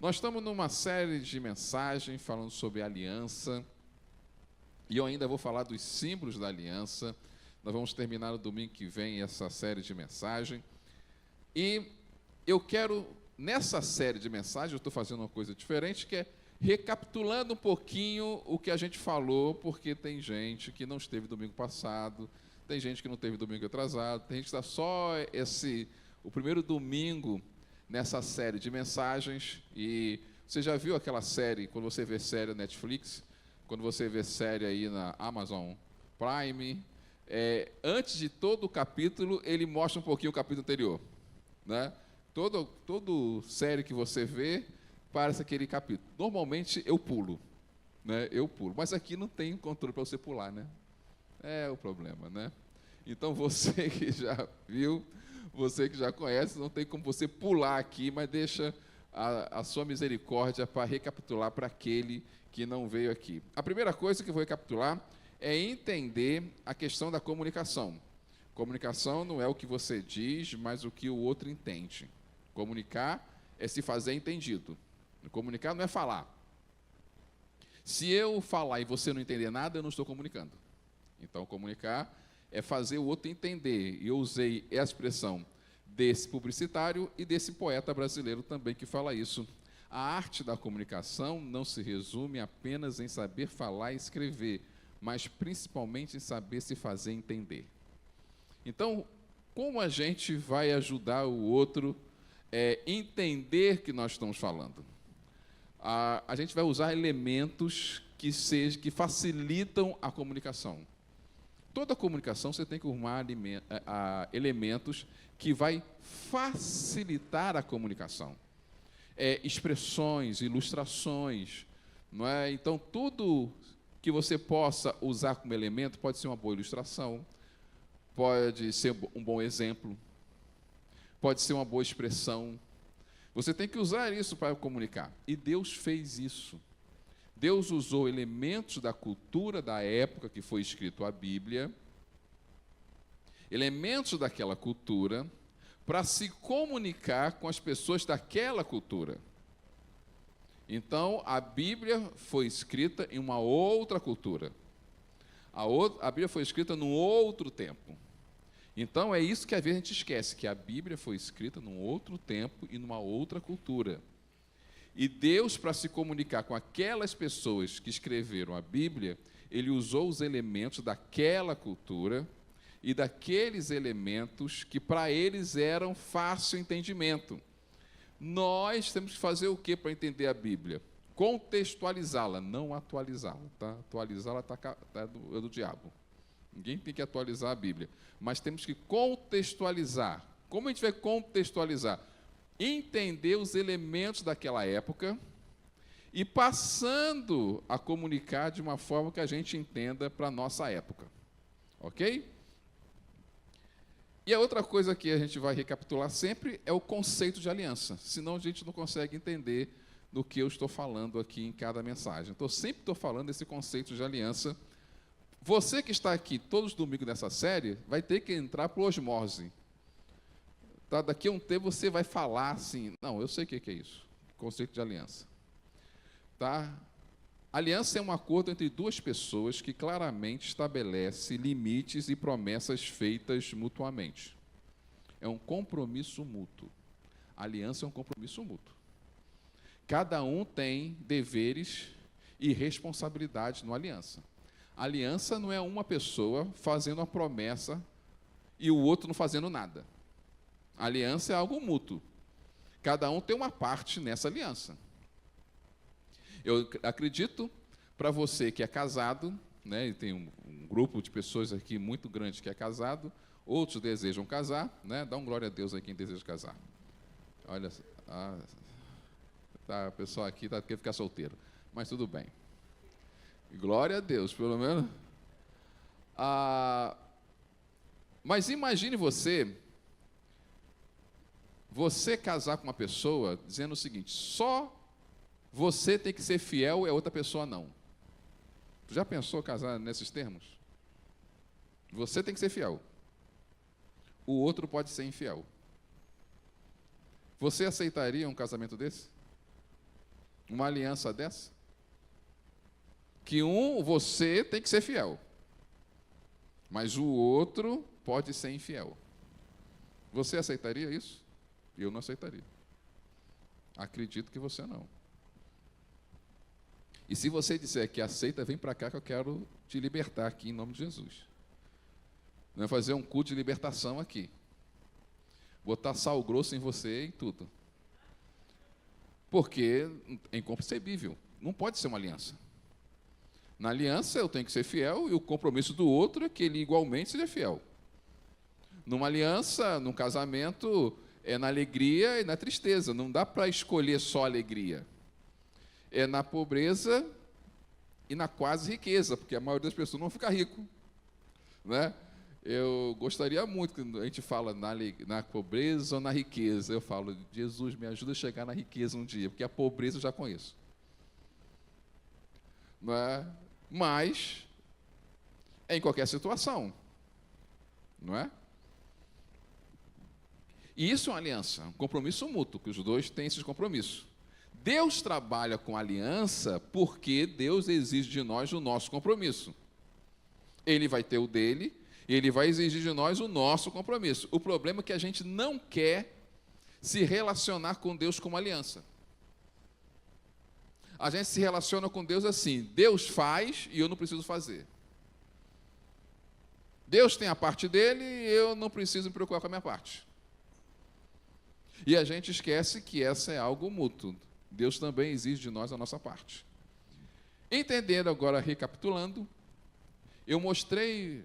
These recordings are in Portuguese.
Nós estamos numa série de mensagens falando sobre aliança, e eu ainda vou falar dos símbolos da aliança. Nós vamos terminar no domingo que vem essa série de mensagens. E eu quero, nessa série de mensagens, eu estou fazendo uma coisa diferente, que é recapitulando um pouquinho o que a gente falou, porque tem gente que não esteve domingo passado, tem gente que não teve domingo atrasado, tem gente que está só o primeiro domingo nessa série de mensagens. E você já viu aquela série, quando você vê série na Netflix, quando você vê série aí na Amazon Prime, antes de todo o capítulo, ele mostra um pouquinho o capítulo anterior, né? Todo série que você vê, parece aquele capítulo. Normalmente eu pulo, né? Eu pulo, mas aqui não tem controle para você pular, né? É o problema, né? Então você que já viu, você que já conhece, não tem como você pular aqui, mas deixa a sua misericórdia para recapitular para aquele que não veio aqui. A primeira coisa que eu vou recapitular é entender a questão da comunicação. Comunicação não é o que você diz, mas o que o outro entende. Comunicar é se fazer entendido. Comunicar não é falar. Se eu falar e você não entender nada, eu não estou comunicando. Então, comunicar é fazer o outro entender. E eu usei a expressão desse publicitário e desse poeta brasileiro também que fala isso. A arte da comunicação não se resume apenas em saber falar e escrever, mas principalmente em saber se fazer entender. Então, como a gente vai ajudar o outro a entender que nós estamos falando? A gente vai usar elementos que facilitam a comunicação. Toda comunicação você tem que arrumar elementos que vai facilitar a comunicação. Expressões, ilustrações, não é? Então, tudo que você possa usar como elemento pode ser uma boa ilustração, pode ser um bom exemplo, pode ser uma boa expressão. Você tem que usar isso para comunicar. E Deus fez isso. Deus usou elementos da cultura da época que foi escrito a Bíblia, elementos daquela cultura, para se comunicar com as pessoas daquela cultura. Então, a Bíblia foi escrita em uma outra cultura. A Bíblia foi escrita num outro tempo. Então, é isso que às vezes a gente esquece, que a Bíblia foi escrita num outro tempo e numa outra cultura. E Deus, para se comunicar com aquelas pessoas que escreveram a Bíblia, Ele usou os elementos daquela cultura e daqueles elementos que para eles eram fácil entendimento. Nós temos que fazer o que para entender a Bíblia? Contextualizá-la, não atualizá-la. Tá? Atualizá-la é do diabo. Ninguém tem que atualizar a Bíblia. Mas temos que contextualizar. Como a gente vai contextualizar? Entender os elementos daquela época e passando a comunicar de uma forma que a gente entenda para a nossa época. Ok? E a outra coisa que a gente vai recapitular sempre é o conceito de aliança. Senão a gente não consegue entender do que eu estou falando aqui em cada mensagem. Então, sempre estou falando desse conceito de aliança. Você que está aqui todos os domingos nessa série, vai ter que entrar por osmose. Tá? Daqui a um tempo você vai falar assim, não, eu sei o que é isso, conceito de aliança. Tá? Aliança é um acordo entre duas pessoas que claramente estabelece limites e promessas feitas mutuamente. É um compromisso mútuo. Aliança é um compromisso mútuo. Cada um tem deveres e responsabilidades na aliança. Aliança não é uma pessoa fazendo uma promessa e o outro não fazendo nada. Aliança é algo mútuo. Cada um tem uma parte nessa aliança. Eu acredito, para você que é casado, né, e tem um grupo de pessoas aqui muito grande que é casado, outros desejam casar, né, dá um glória a Deus aí quem deseja casar. Olha, o pessoal aqui quer ficar solteiro, mas tudo bem. Glória a Deus, pelo menos. Mas imagine você casar com uma pessoa dizendo o seguinte: só você tem que ser fiel e a outra pessoa não. Tu já pensou casar nesses termos? Você tem que ser fiel. O outro pode ser infiel. Você aceitaria um casamento desse? Uma aliança dessa? Que você tem que ser fiel, mas o outro pode ser infiel. Você aceitaria isso? Eu não aceitaria. Acredito que você não. E se você disser que aceita, vem para cá que eu quero te libertar aqui em nome de Jesus. Não é fazer um culto de libertação aqui. Botar sal grosso em você e tudo. Porque é inconcebível. Não pode ser uma aliança. Na aliança eu tenho que ser fiel e o compromisso do outro é que ele igualmente seja fiel. Numa aliança, num casamento, é na alegria e na tristeza. Não dá para escolher só alegria. É na pobreza e na quase riqueza, porque a maioria das pessoas não fica rico, né? Eu gostaria muito, quando a gente fala na pobreza ou na riqueza, eu falo, Jesus, me ajuda a chegar na riqueza um dia, porque a pobreza eu já conheço. Não é? Mas, é em qualquer situação, não é? E isso é uma aliança, um compromisso mútuo, que os dois têm esse compromisso. Deus trabalha com aliança porque Deus exige de nós o nosso compromisso. Ele vai ter o dele, e ele vai exigir de nós o nosso compromisso. O problema é que a gente não quer se relacionar com Deus como aliança. A gente se relaciona com Deus assim, Deus faz e eu não preciso fazer. Deus tem a parte dele e eu não preciso me preocupar com a minha parte. E a gente esquece que essa é algo mútuo. Deus também exige de nós a nossa parte. Entendendo agora, recapitulando, eu mostrei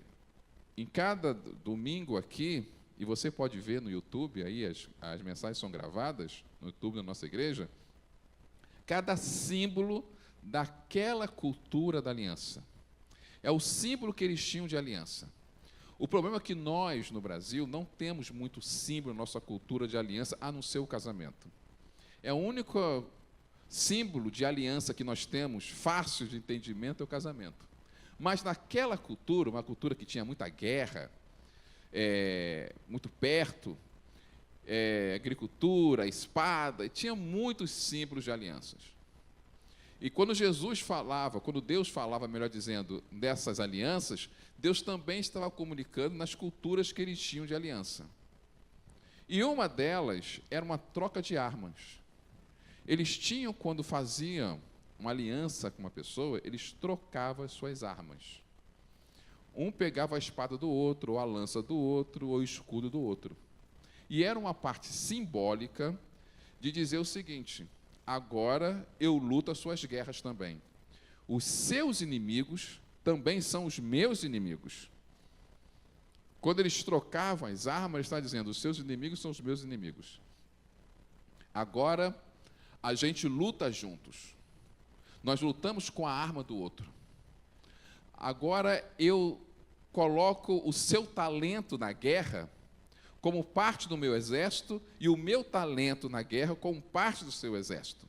em cada domingo aqui, e você pode ver no YouTube, aí as mensagens são gravadas no YouTube da nossa igreja, cada símbolo daquela cultura da aliança. É o símbolo que eles tinham de aliança. O problema é que nós, no Brasil, não temos muito símbolo na nossa cultura de aliança, a não ser o casamento. É o único símbolo de aliança que nós temos, fácil de entendimento, é o casamento. Mas naquela cultura, uma cultura que tinha muita guerra, muito perto, agricultura, espada, tinha muitos símbolos de alianças. E quando Deus falava, melhor dizendo, dessas alianças, Deus também estava comunicando nas culturas que eles tinham de aliança. E uma delas era uma troca de armas. Eles tinham, quando faziam uma aliança com uma pessoa, eles trocavam as suas armas. Um pegava a espada do outro, ou a lança do outro, ou o escudo do outro. E era uma parte simbólica de dizer o seguinte: agora eu luto as suas guerras também. Os seus inimigos também são os meus inimigos. Quando eles trocavam as armas, ele está dizendo, os seus inimigos são os meus inimigos. Agora a gente luta juntos. Nós lutamos com a arma do outro. Agora eu coloco o seu talento na guerra como parte do meu exército e o meu talento na guerra como parte do seu exército.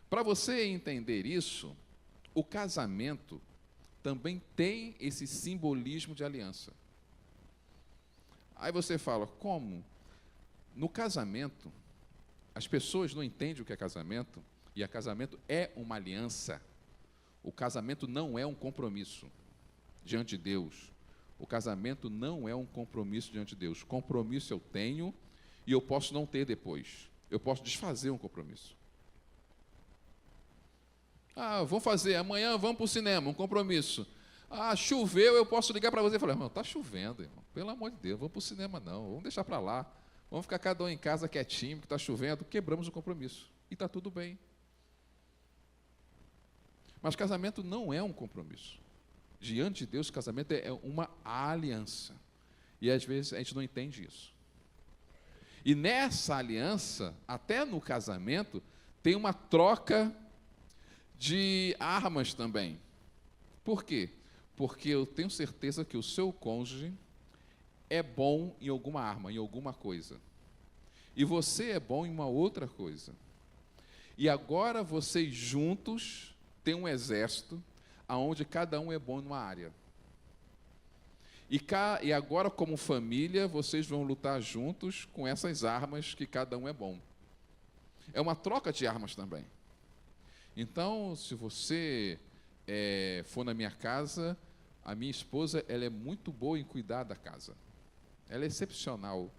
Para você entender isso, o casamento também tem esse simbolismo de aliança. Aí você fala, como? No casamento, as pessoas não entendem o que é casamento, e o casamento é uma aliança. O casamento não é um compromisso diante de Deus. O casamento não é um compromisso diante de Deus. Compromisso eu tenho e eu posso não ter depois. Eu posso desfazer um compromisso. Vamos fazer, amanhã vamos para o cinema, um compromisso. Choveu, eu posso ligar para você e falar, irmão, está chovendo, irmão. Pelo amor de Deus, vamos para o cinema não, vamos deixar para lá. Vamos ficar cada um em casa quietinho, que está chovendo, quebramos o compromisso. E está tudo bem. Mas casamento não é um compromisso. Diante de Deus, casamento é uma aliança. E às vezes a gente não entende isso. E nessa aliança, até no casamento, tem uma troca de armas também. Por quê? Porque eu tenho certeza que o seu cônjuge é bom em alguma arma, em alguma coisa. E você é bom em uma outra coisa. E agora vocês juntos têm um exército onde cada um é bom numa área. E agora, como família, vocês vão lutar juntos com essas armas que cada um é bom. É uma troca de armas também. Então, se você for na minha casa, a minha esposa, ela é muito boa em cuidar da casa. Ela é excepcional,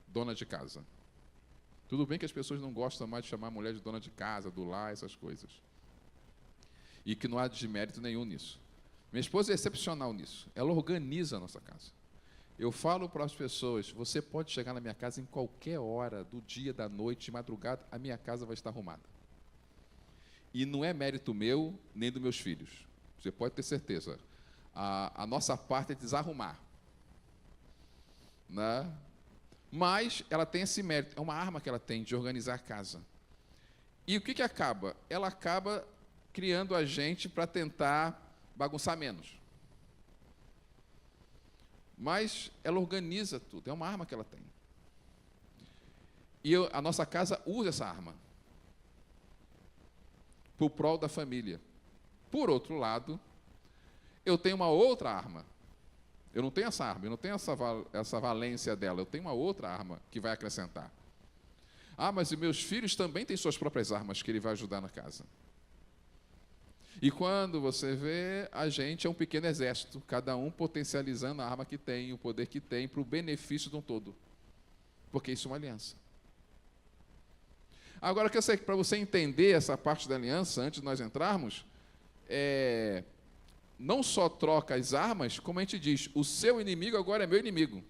dona de casa. Tudo bem que as pessoas não gostam mais de chamar a mulher de dona de casa, do lar, essas coisas. E que não há demérito nenhum nisso. Minha esposa é excepcional nisso. Ela organiza a nossa casa. Eu falo para as pessoas, você pode chegar na minha casa em qualquer hora, do dia, da noite, de madrugada, a minha casa vai estar arrumada. E não é mérito meu, nem dos meus filhos. Você pode ter certeza. A nossa parte é desarrumar. Né? Mas ela tem esse mérito, é uma arma que ela tem de organizar a casa. E o que acaba? Ela acaba criando a gente para tentar bagunçar menos. Mas ela organiza tudo, é uma arma que ela tem. E a nossa casa usa essa arma para o prol da família. Por outro lado, eu tenho uma outra arma. Eu não tenho essa arma, eu não tenho essa valência dela, eu tenho uma outra arma que vai acrescentar. Ah, mas os meus filhos também têm suas próprias armas que ele vai ajudar na casa. E quando você vê, a gente é um pequeno exército, cada um potencializando a arma que tem, o poder que tem, para o benefício de um todo. Porque isso é uma aliança. Agora, que eu sei que para você entender essa parte da aliança, antes de nós entrarmos, não só troca as armas, como a gente diz, o seu inimigo agora é meu inimigo.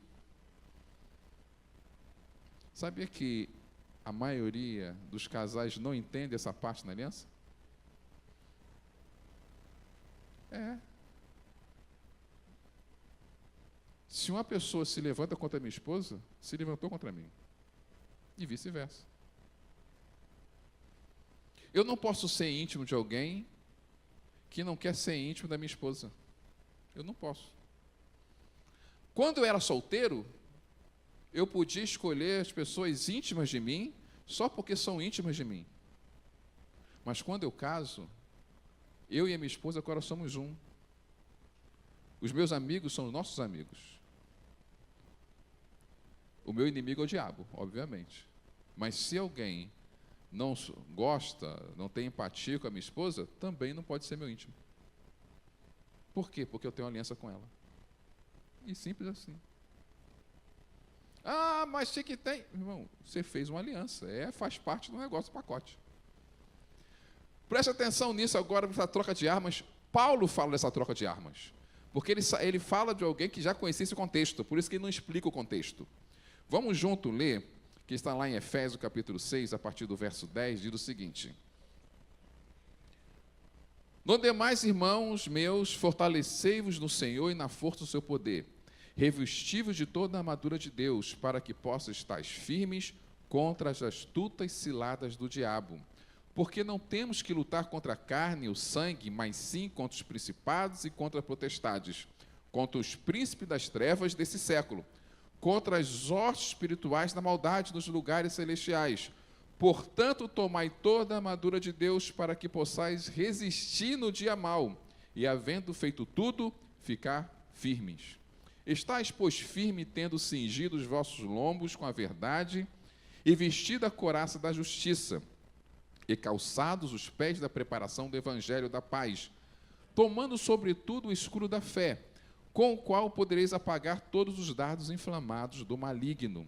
Sabia que a maioria dos casais não entende essa parte na aliança? Se uma pessoa se levanta contra a minha esposa, se levantou contra mim. E vice-versa. Eu não posso ser íntimo de alguém que não quer ser íntimo da minha esposa. Eu não posso. Quando eu era solteiro, eu podia escolher as pessoas íntimas de mim só porque são íntimas de mim. Mas quando eu caso, eu e a minha esposa agora somos um. Os meus amigos são os nossos amigos. O meu inimigo é o diabo, obviamente. Mas se alguém não gosta, não tem empatia com a minha esposa, também não pode ser meu íntimo. Por quê? Porque eu tenho uma aliança com ela. E simples assim. Ah, mas sei que tem. Irmão, você fez uma aliança. Faz parte do negócio, do pacote. Preste atenção nisso agora, nessa troca de armas. Paulo fala dessa troca de armas. Porque ele fala de alguém que já conhecia esse contexto. Por isso que ele não explica o contexto. Vamos junto ler, que está lá em Efésios capítulo 6, a partir do verso 10, diz o seguinte: No demais, irmãos meus, fortalecei-vos no Senhor e na força do seu poder. Revesti-vos de toda a armadura de Deus, para que possais estar firmes contra as astutas ciladas do diabo. Porque não temos que lutar contra a carne e o sangue, mas sim contra os principados e contra as potestades, contra os príncipes das trevas desse século, contra as hostes espirituais da maldade nos lugares celestiais. Portanto, tomai toda a armadura de Deus para que possais resistir no dia mau e, havendo feito tudo, ficar firmes. Estais, pois, firme, tendo cingido os vossos lombos com a verdade e vestida a couraça da justiça e calçados os pés da preparação do evangelho da paz, tomando sobretudo o escudo da fé, com o qual podereis apagar todos os dardos inflamados do maligno.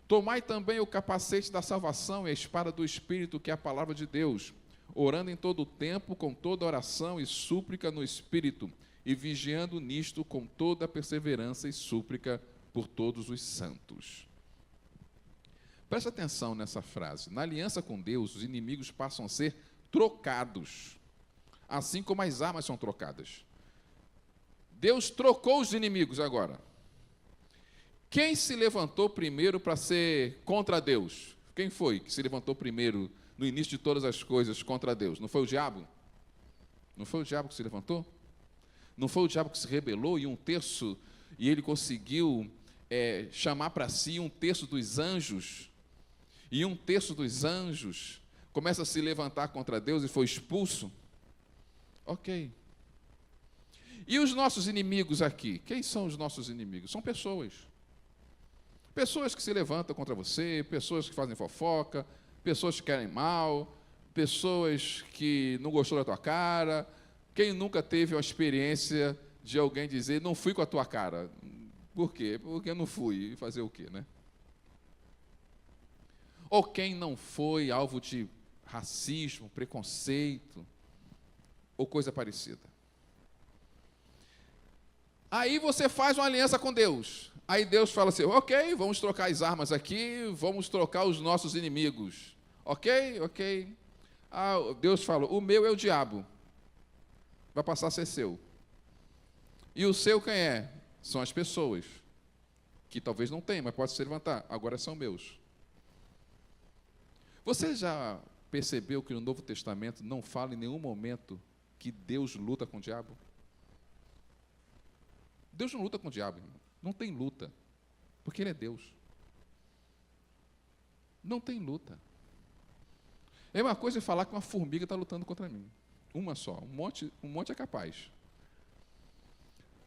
Tomai também o capacete da salvação e a espada do Espírito, que é a palavra de Deus, orando em todo o tempo, com toda oração e súplica no Espírito, e vigiando nisto com toda perseverança e súplica por todos os santos. Preste atenção nessa frase. Na aliança com Deus, os inimigos passam a ser trocados, assim como as armas são trocadas. Deus trocou os inimigos agora. Quem se levantou primeiro para ser contra Deus? Quem foi que se levantou primeiro no início de todas as coisas contra Deus? Não foi o diabo? Não foi o diabo que se levantou? Não foi o diabo que se rebelou e ele conseguiu chamar para si um terço dos anjos, e um terço dos anjos começa a se levantar contra Deus e foi expulso? Ok. E os nossos inimigos aqui? Quem são os nossos inimigos? São pessoas. Pessoas que se levantam contra você, pessoas que fazem fofoca, pessoas que querem mal, pessoas que não gostou da tua cara. Quem nunca teve uma experiência de alguém dizer, não fui com a tua cara? Por quê? Porque eu não fui. Fazer o quê, né? Ou quem não foi alvo de racismo, preconceito, ou coisa parecida. Aí você faz uma aliança com Deus. Aí Deus fala assim, ok, vamos trocar as armas aqui, vamos trocar os nossos inimigos. Ok? Ok. Ah, Deus fala, o meu é o diabo. Vai passar a ser seu. E o seu quem é? São as pessoas. Que talvez não tenham, mas pode se levantar. Agora são meus. Você já percebeu que no Novo Testamento não fala em nenhum momento que Deus luta com o diabo? Deus não luta com o diabo, irmão. Não tem luta. Porque Ele é Deus. Não tem luta. É uma coisa falar que uma formiga está lutando contra mim. Uma só. Um monte é capaz.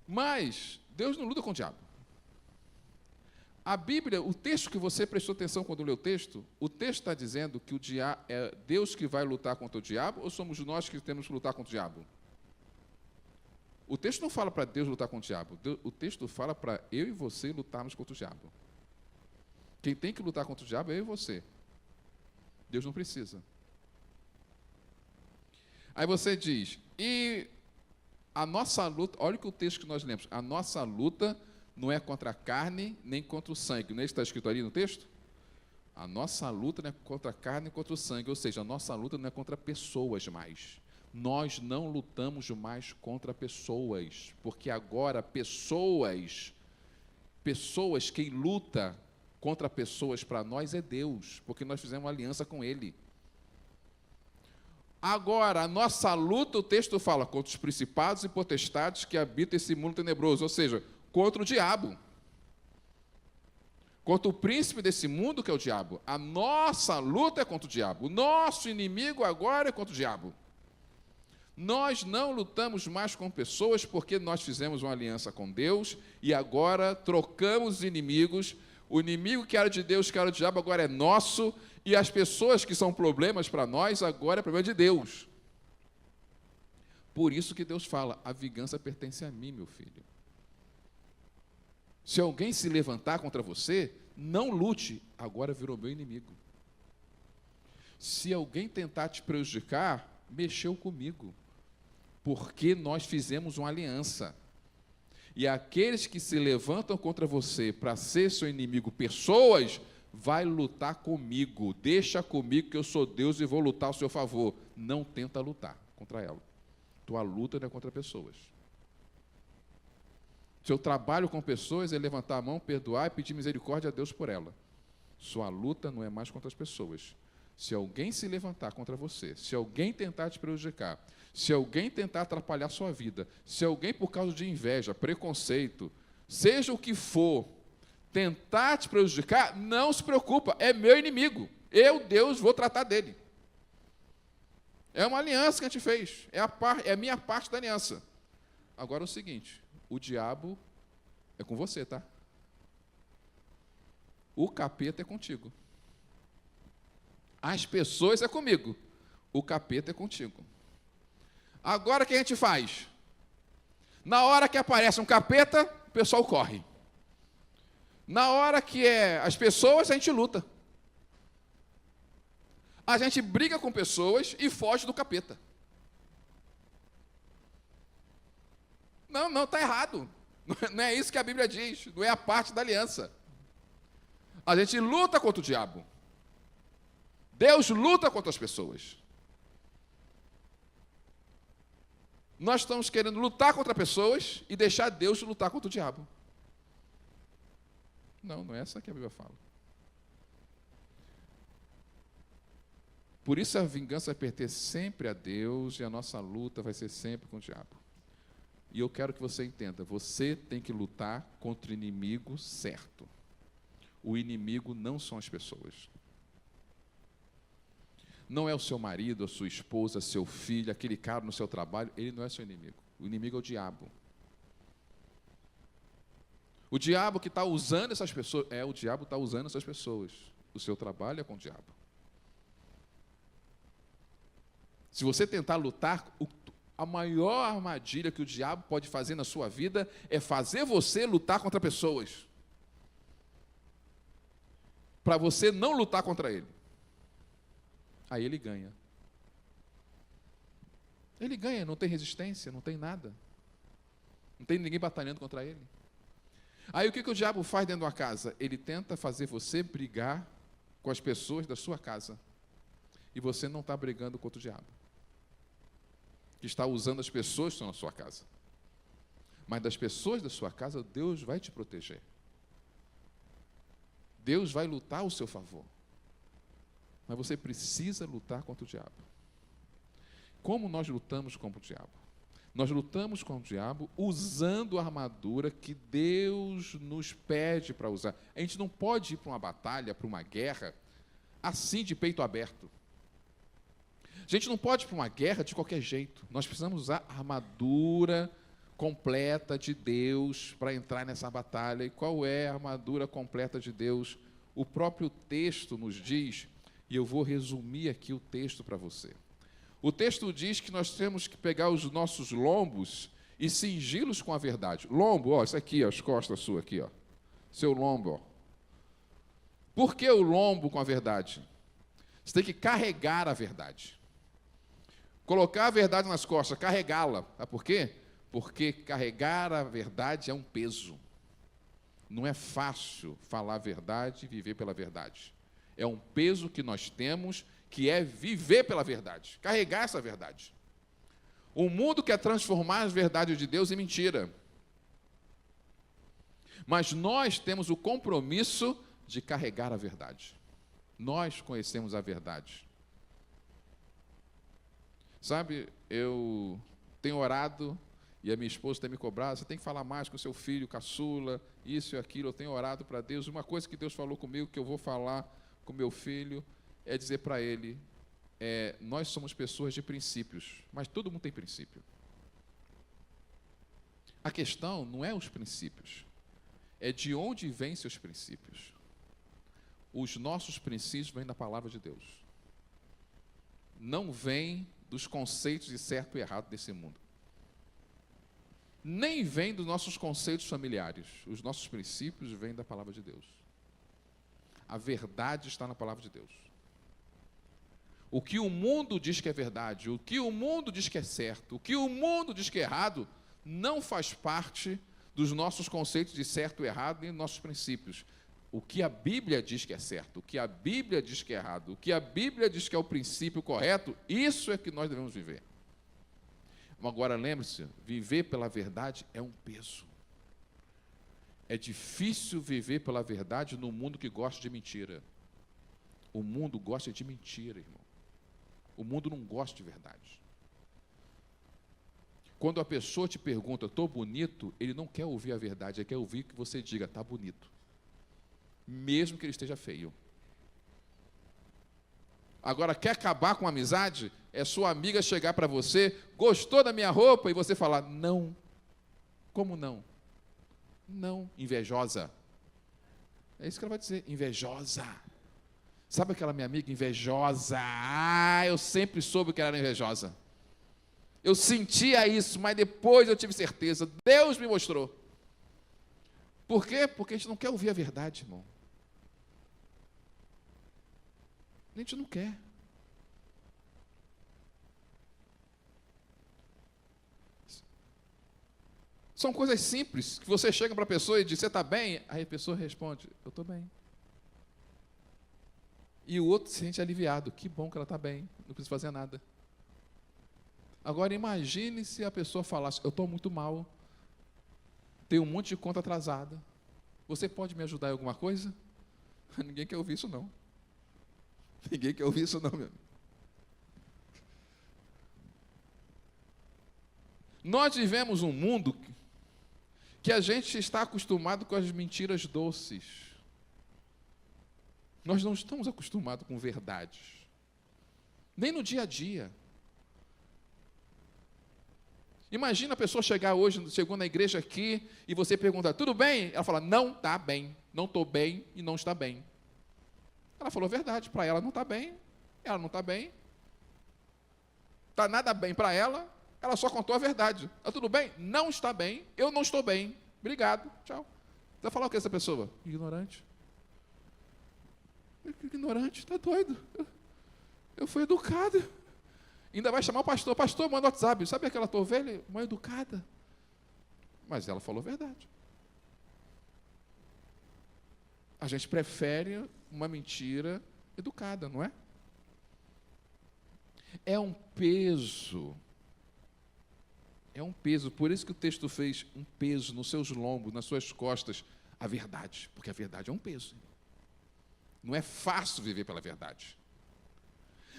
Mas Deus não luta com o diabo. A Bíblia, o texto que você prestou atenção quando leu o texto está dizendo que é Deus que vai lutar contra o diabo ou somos nós que temos que lutar contra o diabo? O texto não fala para Deus lutar contra o diabo. O texto fala para eu e você lutarmos contra o diabo. Quem tem que lutar contra o diabo é eu e você. Deus não precisa. Aí você diz, e a nossa luta, olha que o texto que nós lemos, a nossa luta não é contra a carne, nem contra o sangue. Não é isso que está escrito ali no texto? A nossa luta não é contra a carne, nem contra o sangue. Ou seja, a nossa luta não é contra pessoas mais. Nós não lutamos mais contra pessoas. Porque agora pessoas, quem luta contra pessoas para nós é Deus. Porque nós fizemos uma aliança com Ele. Agora, a nossa luta, o texto fala, contra os principados e potestades que habitam esse mundo tenebroso. Ou seja, contra o diabo. Contra o príncipe desse mundo, que é o diabo. A nossa luta é contra o diabo. O nosso inimigo agora é contra o diabo. Nós não lutamos mais com pessoas porque nós fizemos uma aliança com Deus e agora trocamos os inimigos. O inimigo que era de Deus, que era o diabo, agora é nosso. E as pessoas que são problemas para nós, agora é problema de Deus. Por isso que Deus fala, a vingança pertence a mim, meu filho. Se alguém se levantar contra você, não lute, agora virou meu inimigo. Se alguém tentar te prejudicar, mexeu comigo, porque nós fizemos uma aliança. E aqueles que se levantam contra você para ser seu inimigo, pessoas, vai lutar comigo, deixa comigo que eu sou Deus e vou lutar ao seu favor. Não tenta lutar contra ela. Tua luta não é contra pessoas. Seu trabalho com pessoas é levantar a mão, perdoar e pedir misericórdia a Deus por ela. Sua luta não é mais contra as pessoas. Se alguém se levantar contra você, se alguém tentar te prejudicar, se alguém tentar atrapalhar sua vida, se alguém por causa de inveja, preconceito, seja o que for, tentar te prejudicar, não se preocupa, é meu inimigo. Eu, Deus, vou tratar dele. É uma aliança que a gente fez, é a minha parte da aliança. Agora é o seguinte, o diabo é com você, tá? O capeta é contigo. As pessoas é comigo. O capeta é contigo. Agora o que a gente faz? Na hora que aparece um capeta, o pessoal corre. Na hora que é as pessoas, a gente luta. A gente briga com pessoas e foge do capeta. Não, está errado. Não é isso que a Bíblia diz. Não é a parte da aliança. A gente luta contra o diabo. Deus luta contra as pessoas. Nós estamos querendo lutar contra pessoas e deixar Deus lutar contra o diabo. Não é essa que a Bíblia fala. Por isso a vingança vai pertencer sempre a Deus e a nossa luta vai ser sempre com o diabo. E eu quero que você entenda, você tem que lutar contra o inimigo certo. O inimigo não são as pessoas. Não é o seu marido, a sua esposa, seu filho, aquele cara no seu trabalho, ele não é seu inimigo. O inimigo é o diabo. O diabo que está usando essas pessoas, o diabo está usando essas pessoas. O seu trabalho é com o diabo. Se você tentar lutar, a maior armadilha que o diabo pode fazer na sua vida é fazer você lutar contra pessoas, para você não lutar contra ele. Aí ele ganha. Ele ganha, não tem resistência, não tem nada. Não tem ninguém batalhando contra ele. Aí o que o diabo faz dentro de uma casa? Ele tenta fazer você brigar com as pessoas da sua casa. E você não está brigando contra o diabo, que está usando as pessoas que estão na sua casa. Mas das pessoas da sua casa, Deus vai te proteger. Deus vai lutar ao seu favor. Mas você precisa lutar contra o diabo. Como nós lutamos contra o diabo? Nós lutamos contra o diabo usando a armadura que Deus nos pede para usar. A gente não pode ir para uma batalha, para uma guerra, assim de peito aberto. A gente não pode ir para uma guerra de qualquer jeito. Nós precisamos usar a armadura completa de Deus para entrar nessa batalha. E qual é a armadura completa de Deus? O próprio texto nos diz, e eu vou resumir aqui o texto para você. O texto diz que nós temos que pegar os nossos lombos e cingi-los com a verdade. Lombo, ó, isso aqui, ó, as costas suas aqui, ó. Seu lombo, ó. Por que o lombo com a verdade? Você tem que carregar a verdade. Colocar a verdade nas costas, carregá-la. Sabe por quê? Porque carregar a verdade é um peso. Não é fácil falar a verdade e viver pela verdade. É um peso que nós temos, que é viver pela verdade, carregar essa verdade. O mundo quer transformar as verdades de Deus em mentira. Mas nós temos o compromisso de carregar a verdade. Nós conhecemos a verdade. Sabe, eu tenho orado, e a minha esposa tem me cobrado, você tem que falar mais com o seu filho, caçula, isso e aquilo. Eu tenho orado para Deus. Uma coisa que Deus falou comigo, que eu vou falar com meu filho, é dizer para ele, nós somos pessoas de princípios, mas todo mundo tem princípio. A questão não é os princípios, é de onde vêm seus princípios. Os nossos princípios vêm da palavra de Deus. Não vêm dos conceitos de certo e errado desse mundo. Nem vêm dos nossos conceitos familiares. Os nossos princípios vêm da palavra de Deus. A verdade está na palavra de Deus. O que o mundo diz que é verdade, o que o mundo diz que é certo, o que o mundo diz que é errado, não faz parte dos nossos conceitos de certo e errado, nem dos nossos princípios. O que a Bíblia diz que é certo, o que a Bíblia diz que é errado, o que a Bíblia diz que é o princípio correto, isso é que nós devemos viver. Agora, lembre-se, viver pela verdade é um peso. É difícil viver pela verdade no mundo que gosta de mentira. O mundo gosta de mentira, irmão. O mundo não gosta de verdade. Quando a pessoa te pergunta, estou bonito, ele não quer ouvir a verdade, ele quer ouvir que você diga, está bonito. Mesmo que ele esteja feio. Agora, quer acabar com a amizade? É sua amiga chegar para você, gostou da minha roupa? E você falar, não. Como não? Não, invejosa. É isso que ela vai dizer, invejosa. Sabe aquela minha amiga invejosa? Ah, eu sempre soube que ela era invejosa. Eu sentia isso, mas depois eu tive certeza. Deus me mostrou. Por quê? Porque a gente não quer ouvir a verdade, irmão. A gente não quer. São coisas simples, que você chega para a pessoa e diz, você está bem? Aí a pessoa responde, eu estou bem. E o outro se sente aliviado, que bom que ela está bem, não precisa fazer nada. Agora imagine se a pessoa falasse, eu estou muito mal, tenho um monte de conta atrasada, você pode me ajudar em alguma coisa? Ninguém quer ouvir isso não. Ninguém quer ouvir isso não, meu amigo. Nós vivemos um mundo que a gente está acostumado com as mentiras doces. Nós não estamos acostumados com verdades. Nem no dia a dia. Imagina a pessoa chegar hoje, chegou na igreja aqui, e você pergunta, tudo bem? Ela fala, não está bem, não estou bem e não está bem. Ela falou a verdade, para ela não está bem, ela não está bem. está nada bem para ela, ela só contou a verdade. Está tudo bem? Não está bem, eu não estou bem. Obrigado, tchau. Você vai falar o que essa pessoa? Ignorante. Ignorante, está doido. Eu fui educada. Ainda vai chamar o pastor. Pastor, manda o WhatsApp. Sabe aquela tua ovelha? Uma educada. Mas ela falou a verdade. A gente prefere uma mentira educada, não é? É um peso. É um peso. Por isso que o texto fez um peso nos seus lombos, nas suas costas, a verdade. Porque a verdade é um peso. Não é fácil viver pela verdade.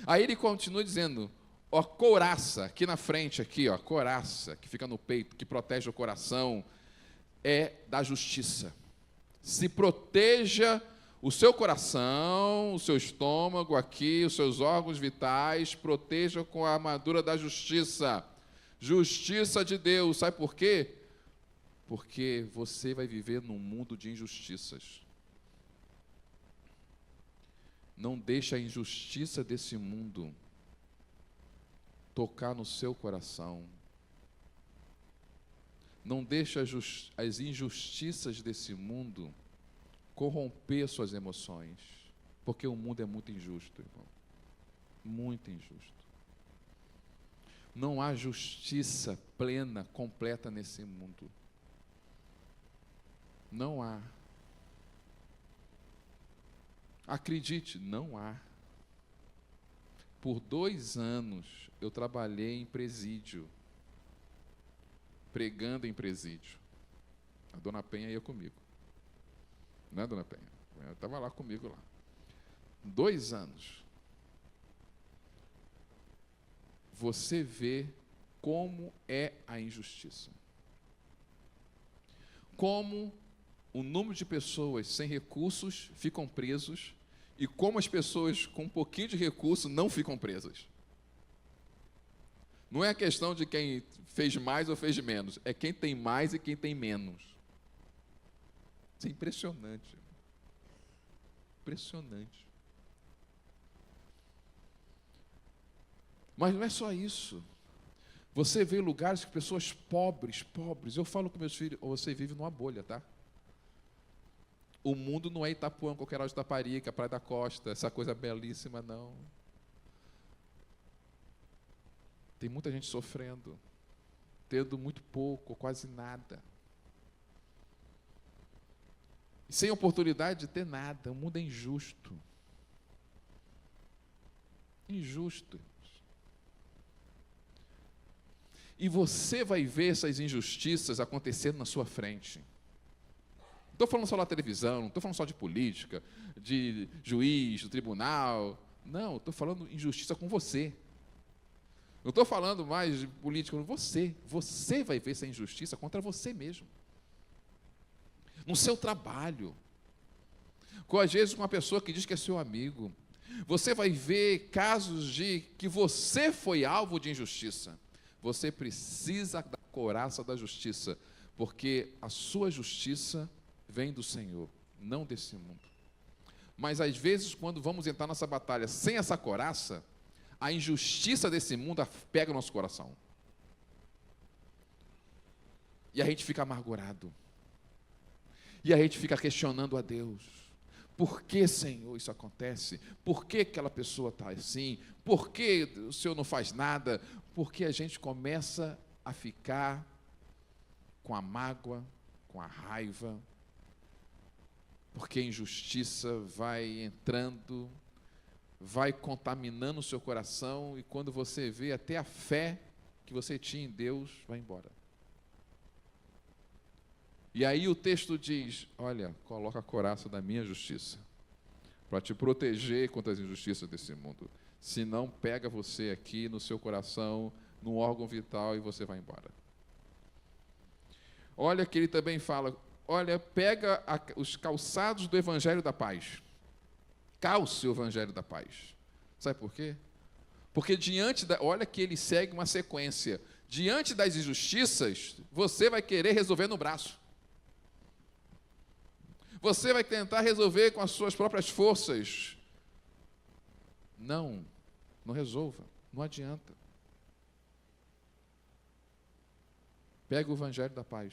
Aí ele continua dizendo, ó, couraça, aqui na frente, aqui, ó, couraça, que fica no peito, que protege o coração, é da justiça. Se proteja o seu coração, o seu estômago aqui, os seus órgãos vitais, proteja com a armadura da justiça. Justiça de Deus, sabe por quê? Porque você vai viver num mundo de injustiças. Não deixe a injustiça desse mundo tocar no seu coração. Não deixe as injustiças desse mundo corromper suas emoções. Porque o mundo é muito injusto, irmão. Muito injusto. Não há justiça plena, completa nesse mundo. Não há. Acredite, não há. Por 2 anos eu trabalhei em presídio, pregando em presídio. A dona Penha ia comigo. Não é, dona Penha? Ela estava lá comigo lá. 2 anos. Você vê como é a injustiça. Como o número de pessoas sem recursos ficam presos e como as pessoas com um pouquinho de recurso não ficam presas. Não é a questão de quem fez mais ou fez menos, é quem tem mais e quem tem menos. Isso é impressionante. Impressionante. Mas não é só isso. Você vê lugares que pessoas pobres, eu falo com meus filhos, você vive numa bolha, tá? O mundo não é Itapuã, Coqueiral de Taparica, Praia da Costa, essa coisa belíssima, não. Tem muita gente sofrendo, tendo muito pouco, quase nada. Sem oportunidade de ter nada. O mundo é injusto. Injusto. E você vai ver essas injustiças acontecendo na sua frente. Não estou falando só da televisão, não estou falando só de política, de juiz, do tribunal. Não, estou falando injustiça com você. Não estou falando mais de política com você. Você vai ver essa injustiça contra você mesmo. No seu trabalho. Às vezes com uma pessoa que diz que é seu amigo. Você vai ver casos de que você foi alvo de injustiça. Você precisa da couraça da justiça, porque a sua justiça vem do Senhor, não desse mundo. Mas às vezes, quando vamos entrar nessa batalha sem essa couraça, a injustiça desse mundo pega o nosso coração. E a gente fica amargurado. E a gente fica questionando a Deus. Por que, Senhor, isso acontece? Por que aquela pessoa está assim? Por que o Senhor não faz nada? Porque a gente começa a ficar com a mágoa, com a raiva, porque a injustiça vai entrando, vai contaminando o seu coração, e quando você vê, até a fé que você tinha em Deus vai embora. E aí o texto diz, olha, coloca a couraça da minha justiça, para te proteger contra as injustiças desse mundo. Senão pega você aqui no seu coração, no órgão vital, e você vai embora. Olha que ele também fala, olha, pega os calçados do Evangelho da Paz. Calce o Evangelho da Paz. Sabe por quê? Porque olha que ele segue uma sequência. Diante das injustiças, você vai querer resolver no braço. Você vai tentar resolver com as suas próprias forças. Não resolva, não adianta. Pega o Evangelho da Paz.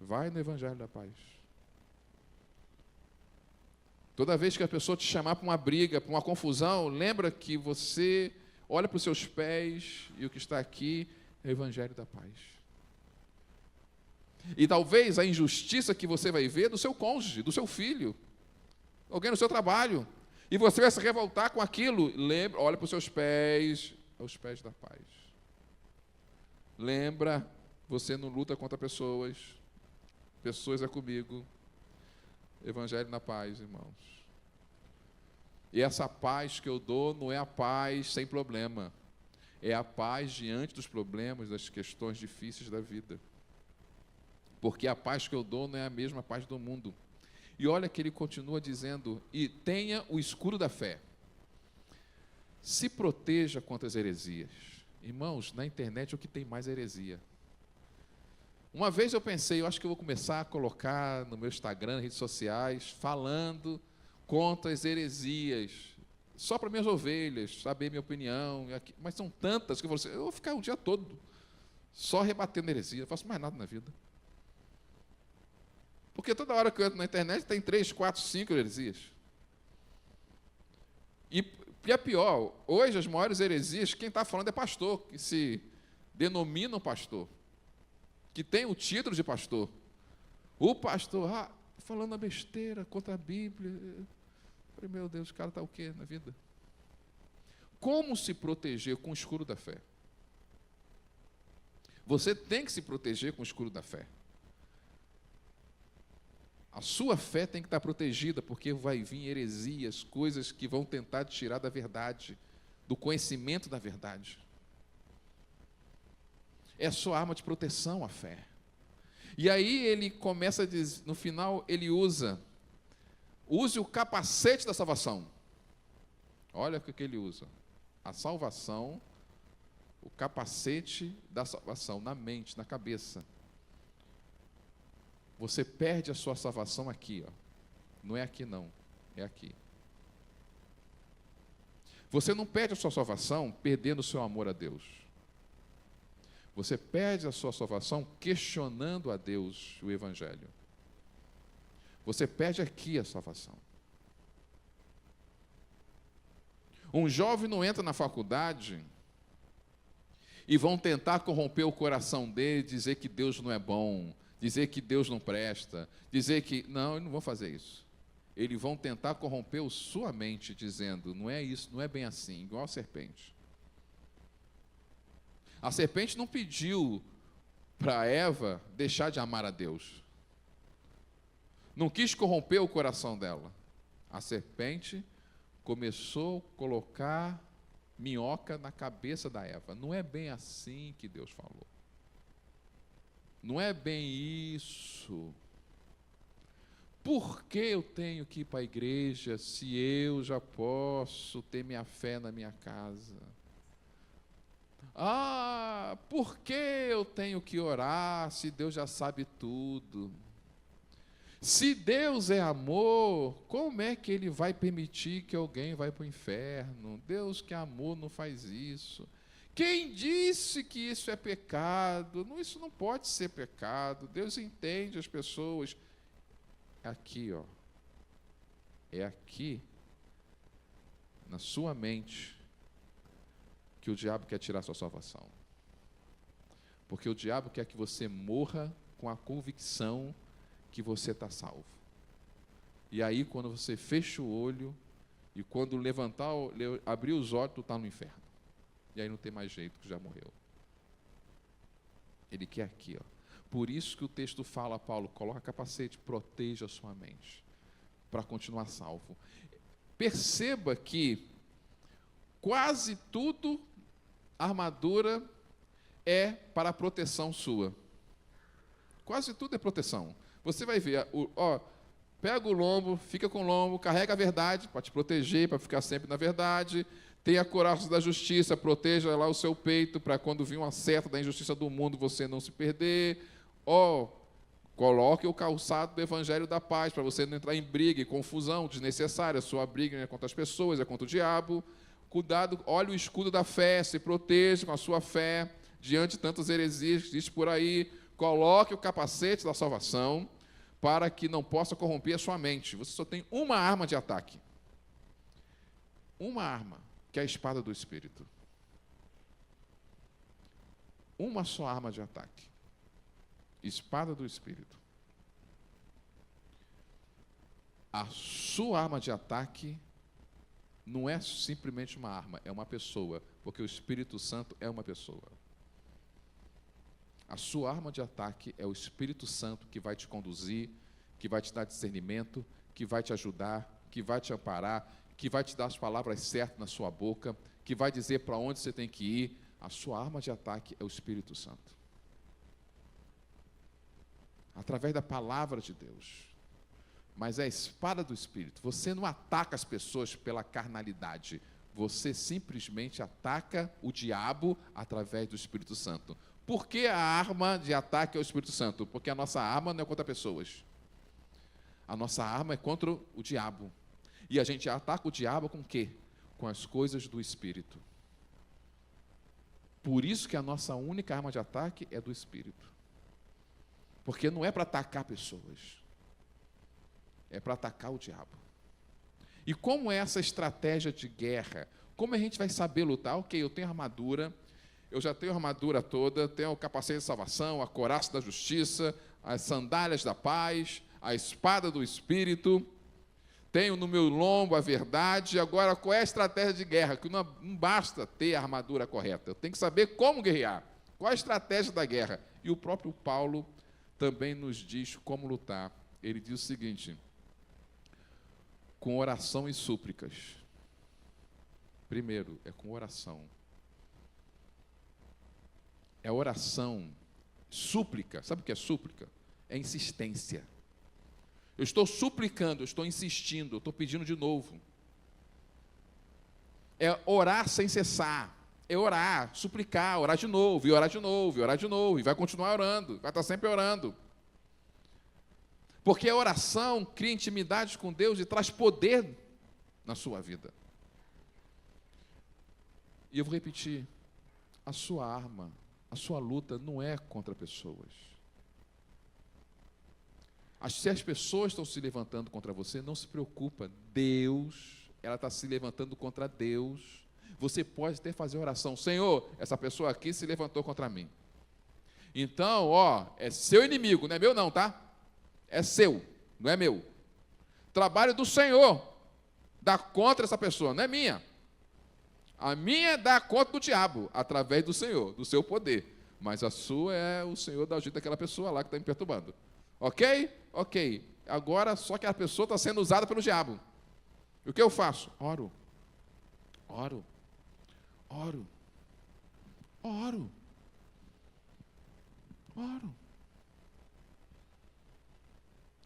Vai no Evangelho da Paz. Toda vez que a pessoa te chamar para uma briga, para uma confusão, lembra que você olha para os seus pés e o que está aqui é o Evangelho da Paz. E talvez a injustiça que você vai ver do seu cônjuge, do seu filho, alguém no seu trabalho, e você vai se revoltar com aquilo, lembra, olha para os seus pés, aos pés da paz. Lembra, você não luta contra pessoas é comigo. Evangelho na paz, irmãos. E essa paz que eu dou não é a paz sem problema, é a paz diante dos problemas, das questões difíceis da vida. Porque a paz que eu dou não é a mesma paz do mundo. E olha que ele continua dizendo, e tenha o escudo da fé. Se proteja contra as heresias. Irmãos, na internet é o que tem mais heresia. Uma vez eu pensei, eu acho que eu vou começar a colocar no meu Instagram, redes sociais, falando contra as heresias, só para minhas ovelhas, saber minha opinião, mas são tantas que eu falo assim, eu vou ficar o dia todo só rebatendo heresia, não faço mais nada na vida. Porque toda hora que eu entro na internet tem 3, 4, 5 heresias. E é pior, hoje as maiores heresias, quem está falando é pastor, que se denomina pastor, que tem o título de pastor. O pastor, falando a besteira contra a Bíblia. Eu falei, meu Deus, o cara está o quê na vida? Como se proteger com o escudo da fé? Você tem que se proteger com o escudo da fé. A sua fé tem que estar protegida, porque vai vir heresias, coisas que vão tentar te tirar da verdade, do conhecimento da verdade. É a sua arma de proteção, a fé. E aí ele começa a dizer, no final ele use o capacete da salvação. Olha o que ele usa. A salvação, o capacete da salvação, na mente, na cabeça. Você perde a sua salvação aqui, ó. Não é aqui não, é aqui. Você não perde a sua salvação perdendo o seu amor a Deus. Você perde a sua salvação questionando a Deus o Evangelho. Você perde aqui a salvação. Um jovem não entra na faculdade e vão tentar corromper o coração dele, dizer que Deus não é bom, dizer que Deus não presta, dizer que... Não, eles não vão fazer isso. Eles vão tentar corromper a sua mente, dizendo, não é isso, não é bem assim, igual a serpente. A serpente não pediu para Eva deixar de amar a Deus. Não quis corromper o coração dela. A serpente começou a colocar minhoca na cabeça da Eva. Não é bem assim que Deus falou. Não é bem isso. Por que eu tenho que ir para a igreja se eu já posso ter minha fé na minha casa? Por que eu tenho que orar se Deus já sabe tudo? Se Deus é amor, como é que Ele vai permitir que alguém vá para o inferno? Deus que é amor não faz isso. Quem disse que isso é pecado? Não, isso não pode ser pecado. Deus entende as pessoas. É aqui, ó. É aqui, na sua mente, que o diabo quer tirar a sua salvação. Porque o diabo quer que você morra com a convicção que você está salvo. E aí, quando você fecha o olho, e quando levantar, abrir os olhos, tu está no inferno. E aí não tem mais jeito, que já morreu. Ele quer aqui, ó. Por isso que o texto fala, Paulo, coloca capacete, proteja a sua mente, para continuar salvo. Perceba que quase tudo, a armadura é para a proteção sua. Quase tudo é proteção. Você vai ver, pega o lombo, fica com o lombo, carrega a verdade para te proteger, para ficar sempre na verdade. Tenha a couraça da justiça, proteja lá o seu peito, para quando vir uma seta da injustiça do mundo, você não se perder. Coloque o calçado do Evangelho da Paz, para você não entrar em briga e confusão desnecessária. A sua briga não é contra as pessoas, é contra o diabo. Cuidado, olhe o escudo da fé, se proteja com a sua fé diante de tantas heresias que diz por aí, coloque o capacete da salvação para que não possa corromper a sua mente. Você só tem uma arma de ataque. Uma arma, que é a espada do Espírito. Uma só arma de ataque. Espada do Espírito. A sua arma de ataque não é simplesmente uma arma, é uma pessoa, porque o Espírito Santo é uma pessoa. A sua arma de ataque é o Espírito Santo que vai te conduzir, que vai te dar discernimento, que vai te ajudar, que vai te amparar, que vai te dar as palavras certas na sua boca, que vai dizer para onde você tem que ir. A sua arma de ataque é o Espírito Santo. Através da palavra de Deus. Mas é a espada do Espírito. Você não ataca as pessoas pela carnalidade. Você simplesmente ataca o diabo através do Espírito Santo. Por que a arma de ataque é o Espírito Santo? Porque a nossa arma não é contra pessoas. A nossa arma é contra o diabo. E a gente ataca o diabo com o quê? Com as coisas do Espírito. Por isso que a nossa única arma de ataque é do Espírito. Porque não é para atacar pessoas. É para atacar o diabo. E como é essa estratégia de guerra? Como a gente vai saber lutar? Ok, eu tenho armadura, eu já tenho a armadura toda, tenho o capacete de salvação, a couraça da justiça, as sandálias da paz, a espada do Espírito, tenho no meu lombo a verdade. Agora, qual é a estratégia de guerra? Que não basta ter a armadura correta, eu tenho que saber como guerrear. Qual a estratégia da guerra? E o próprio Paulo também nos diz como lutar. Ele diz o seguinte: com oração e súplicas. Primeiro, é com oração. É oração. Súplica, sabe o que é súplica? É insistência. Eu estou suplicando, eu estou insistindo, eu estou pedindo de novo. É orar sem cessar. É orar, suplicar, orar de novo, e orar de novo, e orar de novo, e vai continuar orando, vai estar sempre orando. Porque a oração cria intimidade com Deus e traz poder na sua vida. E eu vou repetir, a sua arma, a sua luta não é contra pessoas. Se as pessoas estão se levantando contra você, não se preocupa. Deus, ela está se levantando contra Deus. Você pode até fazer oração: Senhor, essa pessoa aqui se levantou contra mim. Então, é seu inimigo, não é meu não, tá? É seu, não é meu. Trabalho do Senhor, dá contra essa pessoa, não é minha. A minha é dar conta do diabo, através do Senhor, do seu poder. Mas a sua é o Senhor dar jeito daquela pessoa lá que está me perturbando. Ok? Ok. Agora, só que a pessoa está sendo usada pelo diabo. E o que eu faço? Oro. Oro. Oro. Oro. Oro.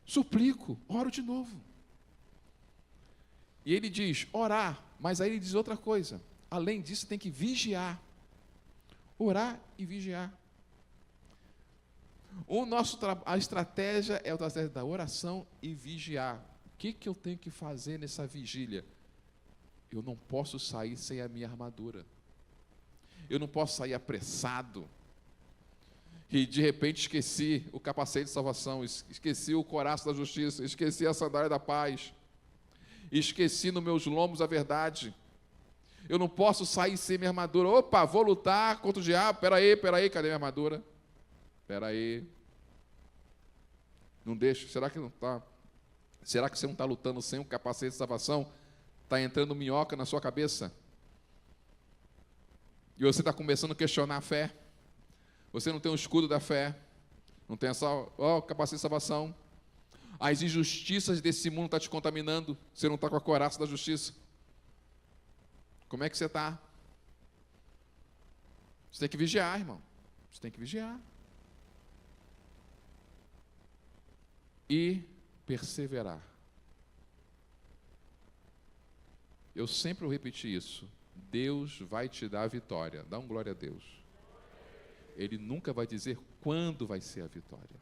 Suplico, oro de novo. E ele diz, orar, mas aí ele diz outra coisa. Além disso, tem que vigiar. Orar e vigiar. A estratégia é a estratégia da oração e vigiar. O que eu tenho que fazer nessa vigília? Eu não posso sair sem a minha armadura. Eu não posso sair apressado. E de repente esqueci o capacete de salvação, esqueci o couraço da justiça, esqueci a sandália da paz, esqueci nos meus lombos a verdade. Eu não posso sair sem minha armadura. Opa, vou lutar contra o diabo. Peraí, cadê minha armadura? Peraí. Não deixa. Será que não está? Será que você não está lutando sem o capacete de salvação? Está entrando minhoca na sua cabeça? E você está começando a questionar a fé? Você não tem o escudo da fé, não tem essa capacete de salvação. As injustiças desse mundo estão te contaminando, você não está com a couraça da justiça. Como é que você está? Você tem que vigiar, irmão. Você tem que vigiar. E perseverar. Eu sempre vou repetir isso. Deus vai te dar a vitória. Dá um glória a Deus. Ele nunca vai dizer quando vai ser a vitória.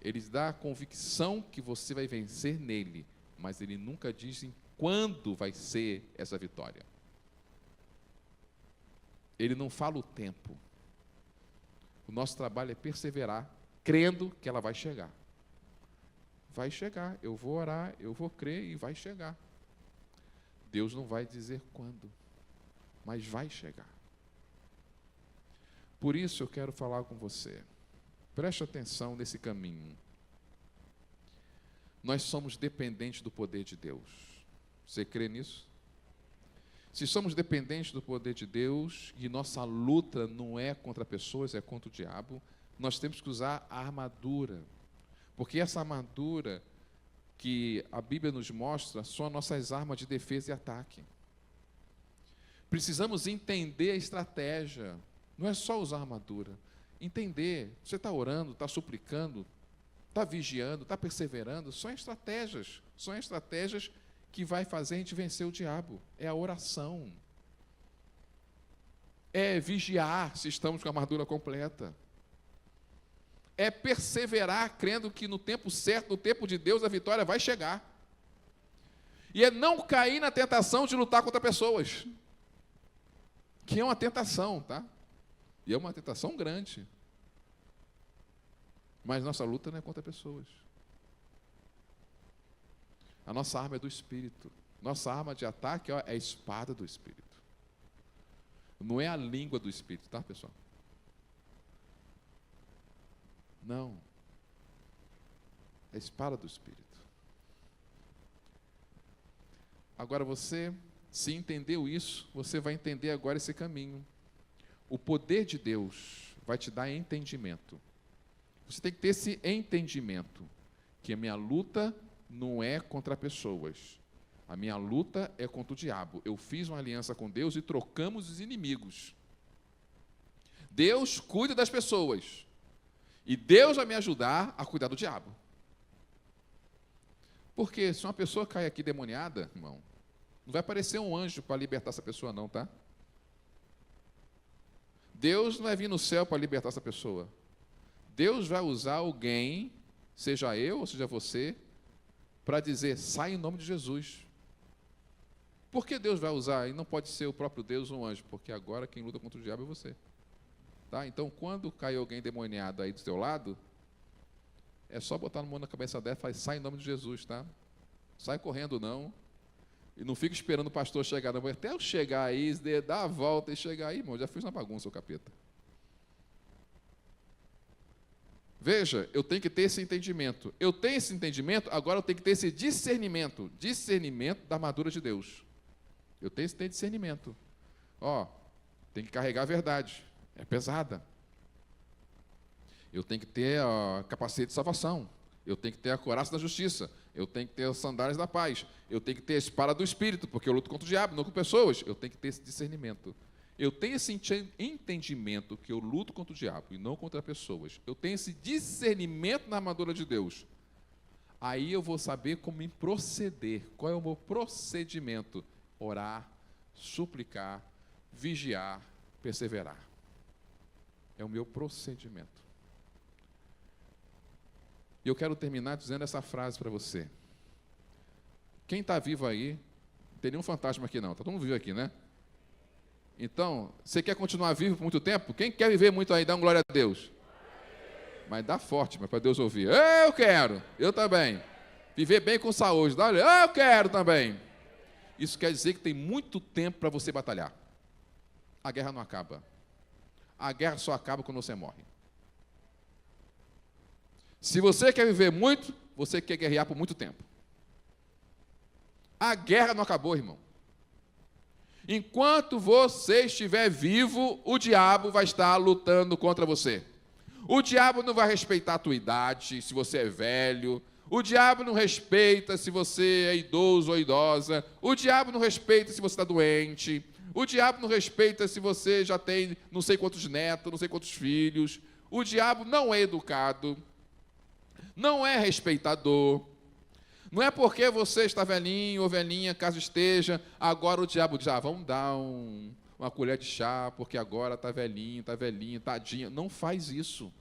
Ele dá a convicção que você vai vencer nele, mas ele nunca diz em quando vai ser essa vitória. Ele não fala o tempo. O nosso trabalho é perseverar, crendo que ela vai chegar. Vai chegar, eu vou orar, eu vou crer e vai chegar. Deus não vai dizer quando, mas vai chegar. Por isso eu quero falar com você. Preste atenção nesse caminho. Nós somos dependentes do poder de Deus. Você crê nisso? Se somos dependentes do poder de Deus e nossa luta não é contra pessoas, é contra o diabo, nós temos que usar a armadura. Porque essa armadura que a Bíblia nos mostra são as nossas armas de defesa e ataque. Precisamos entender a estratégia. Não é só usar a armadura. Entender. Você está orando, está suplicando, está vigiando, está perseverando. São estratégias. São estratégias que vai fazer a gente vencer o diabo. É a oração. É vigiar se estamos com a armadura completa. É perseverar, crendo que no tempo certo, no tempo de Deus, a vitória vai chegar. E é não cair na tentação de lutar contra pessoas. Que é uma tentação, tá? E é uma tentação grande. Mas nossa luta não é contra pessoas. A nossa arma é do Espírito. Nossa arma de ataque é a espada do Espírito. Não é a língua do Espírito, tá, pessoal? Não. É a espada do Espírito. Agora você, se entendeu isso, você vai entender agora esse caminho. O poder de Deus vai te dar entendimento. Você tem que ter esse entendimento, que a minha luta não é contra pessoas. A minha luta é contra o diabo. Eu fiz uma aliança com Deus e trocamos os inimigos. Deus cuida das pessoas. E Deus vai me ajudar a cuidar do diabo. Porque se uma pessoa cai aqui demoniada, irmão, não vai aparecer um anjo para libertar essa pessoa não, tá? Deus não vai vir no céu para libertar essa pessoa. Deus vai usar alguém, seja eu ou seja você, para dizer, sai em nome de Jesus. Por que Deus vai usar? E não pode ser o próprio Deus ou um anjo, porque agora quem luta contra o diabo é você. Tá? Então, quando cai alguém demoniado aí do teu lado, é só botar no mão na cabeça dela e falar, sai em nome de Jesus, tá? Sai correndo não. E não fica esperando o pastor chegar, não. Até eu chegar aí, dar a volta e chegar aí, irmão, já fiz uma bagunça o capeta. Veja, eu tenho que ter esse entendimento. Eu tenho esse entendimento, agora eu tenho que ter esse discernimento. Discernimento da armadura de Deus. Eu tenho esse discernimento. Ó, tem que carregar a verdade. É pesada. Eu tenho que ter a capacete de salvação. Eu tenho que ter a couraça da justiça. Eu tenho que ter as sandálias da paz. Eu tenho que ter a espada do Espírito, porque eu luto contra o diabo, não com pessoas. Eu tenho que ter esse discernimento. Eu tenho esse entendimento que eu luto contra o diabo e não contra pessoas. Eu tenho esse discernimento na armadura de Deus. Aí eu vou saber como me proceder. Qual é o meu procedimento? Orar, suplicar, vigiar, perseverar. É o meu procedimento. E eu quero terminar dizendo essa frase para você. Quem está vivo aí, não tem nenhum fantasma aqui não, está todo mundo vivo aqui, né? Então, você quer continuar vivo por muito tempo? Quem quer viver muito aí, dá uma glória a Deus. Mas dá forte, mas para Deus ouvir. Eu quero, eu também. Viver bem com saúde, dá, eu quero também. Isso quer dizer que tem muito tempo para você batalhar. A guerra não acaba. A guerra só acaba quando você morre. Se você quer viver muito, você quer guerrear por muito tempo. A guerra não acabou, irmão. Enquanto você estiver vivo, o diabo vai estar lutando contra você. O diabo não vai respeitar a tua idade, se você é velho. O diabo não respeita se você é idoso ou idosa. O diabo não respeita se você está doente. O diabo não respeita se você já tem não sei quantos netos, não sei quantos filhos. O diabo não é educado. Não é respeitador. Não é porque você está velhinho ou velhinha, caso esteja, agora o diabo diz, vamos dar uma colher de chá, porque agora está velhinho, tadinha. Não faz isso.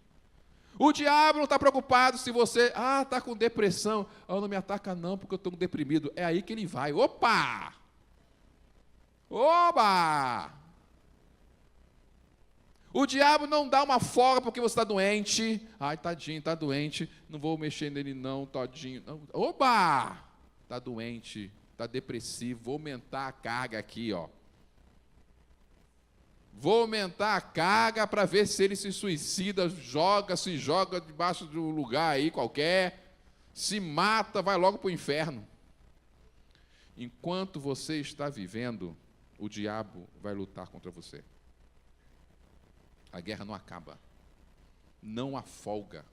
O diabo não está preocupado se você, está com depressão. Não me ataca não, porque eu estou deprimido. É aí que ele vai. Opa! O diabo não dá uma folga porque você está doente. Ai, tadinho, está doente. Não vou mexer nele não, tadinho. Não. Oba! Está doente, está depressivo. Vou aumentar a carga aqui, ó. Vou aumentar a carga para ver se ele se suicida, se joga debaixo de um lugar aí qualquer, se mata, vai logo para o inferno. Enquanto você está vivendo, o diabo vai lutar contra você. A guerra não acaba. Não há folga.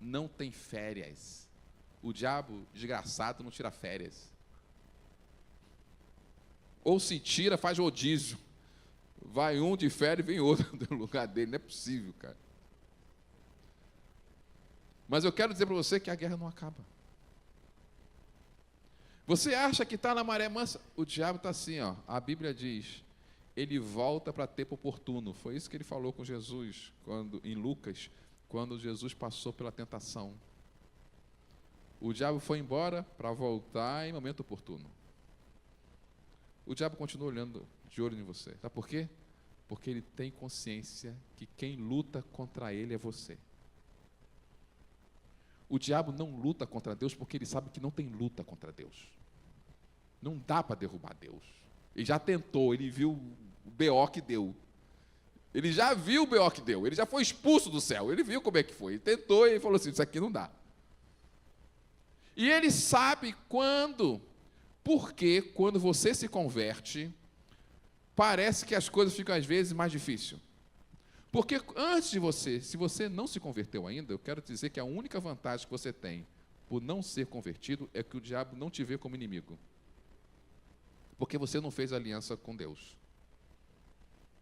Não tem férias. O diabo, desgraçado, não tira férias. Ou se tira, faz rodízio. Vai um de férias e vem outro no lugar dele. Não é possível, cara. Mas eu quero dizer para você que a guerra não acaba. Você acha que está na maré mansa? O diabo está assim, ó. A Bíblia diz, ele volta para tempo oportuno. Foi isso que ele falou com Jesus, em Lucas, quando Jesus passou pela tentação. O diabo foi embora para voltar em momento oportuno. O diabo continua olhando de olho em você. Sabe por quê? Porque ele tem consciência que quem luta contra ele é você. O diabo não luta contra Deus porque ele sabe que não tem luta contra Deus. Não dá para derrubar Deus. Ele já tentou, ele viu o BO que deu. Ele já viu o BO que deu, ele já foi expulso do céu, ele viu como é que foi. Ele tentou e falou assim, isso aqui não dá. E ele sabe quando, porque quando você se converte, parece que as coisas ficam às vezes mais difíceis. Porque antes de você, se você não se converteu ainda, eu quero dizer que a única vantagem que você tem por não ser convertido é que o diabo não te vê como inimigo. Porque você não fez aliança com Deus.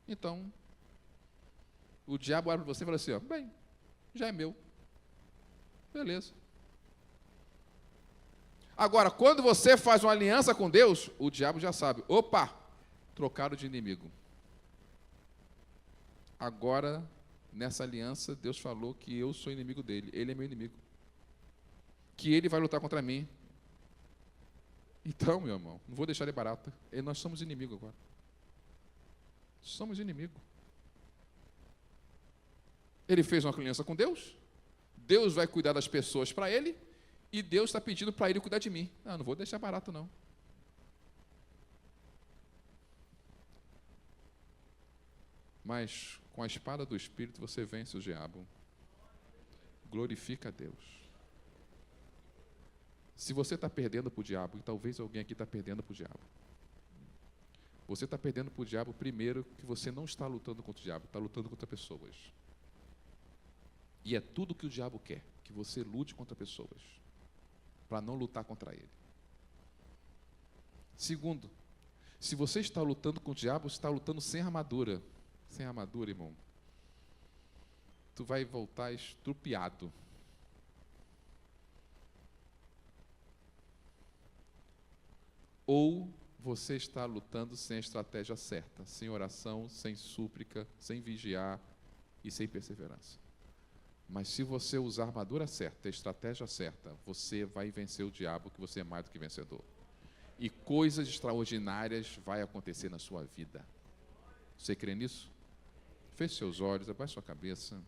Então, o diabo olha para você e fala assim, ó, bem, já é meu. Beleza. Agora, quando você faz uma aliança com Deus, o diabo já sabe, opa, trocaram de inimigo. Agora, nessa aliança, Deus falou que eu sou inimigo dele, ele é meu inimigo. Que ele vai lutar contra mim. Então, meu irmão, não vou deixar ele barato. Nós somos inimigos agora. Somos inimigos. Ele fez uma aliança com Deus. Deus vai cuidar das pessoas para ele. E Deus está pedindo para ele cuidar de mim. Não vou deixar barato, não. Mas, com a espada do Espírito, você vence o diabo. Glorifica a Deus. Se você está perdendo para o diabo, e talvez alguém aqui está perdendo para o diabo, você está perdendo para o diabo primeiro que você não está lutando contra o diabo, está lutando contra pessoas. E é tudo que o diabo quer, que você lute contra pessoas, para não lutar contra ele. Segundo, se você está lutando com o diabo, você está lutando sem armadura. Sem armadura, irmão, tu vai voltar estrupiado. Ou você está lutando sem a estratégia certa, sem oração, sem súplica, sem vigiar e sem perseverança. Mas se você usar a armadura certa, a estratégia certa, você vai vencer o diabo, que você é mais do que vencedor. E coisas extraordinárias vão acontecer na sua vida. Você crê nisso? Feche seus olhos, abaixe sua cabeça.